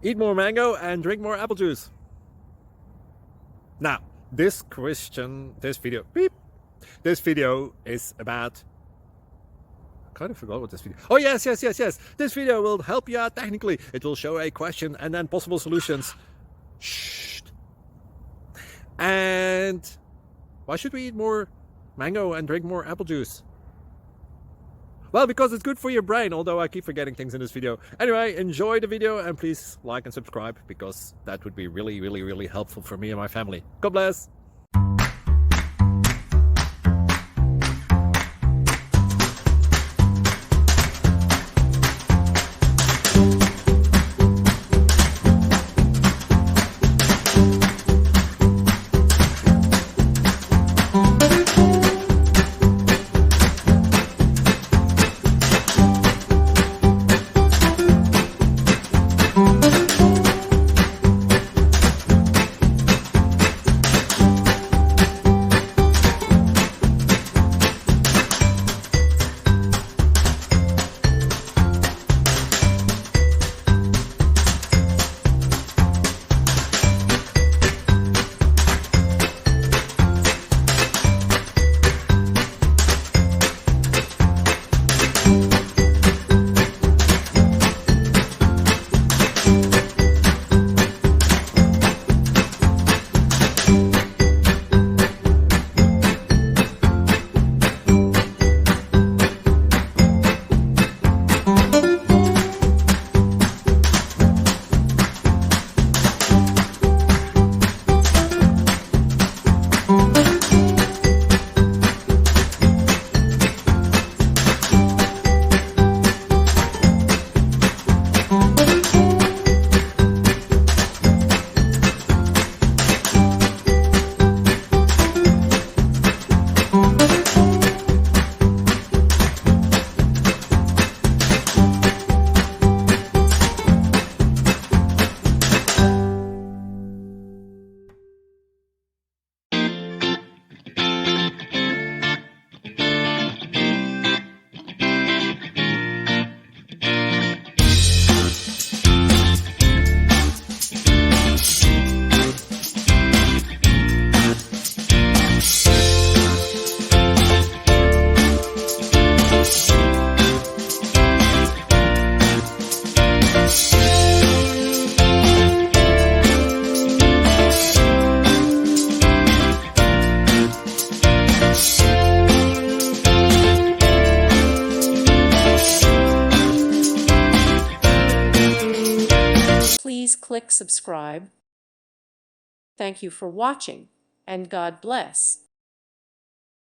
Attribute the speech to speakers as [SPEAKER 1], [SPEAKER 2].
[SPEAKER 1] Eat more mango and drink more apple juice. Now, this video is about, I kind of forgot what this video. Oh, yes. This video will help you out technically. It will show a question and then possible solutions. Shh. And why should we eat more mango and drink more apple juice? Well, because it's good for your brain, although I keep forgetting things in this video. Anyway, enjoy the video and please like and subscribe, because that would be really helpful for me and my family. God bless!
[SPEAKER 2] Please click subscribe. Thank you for watching, and God bless.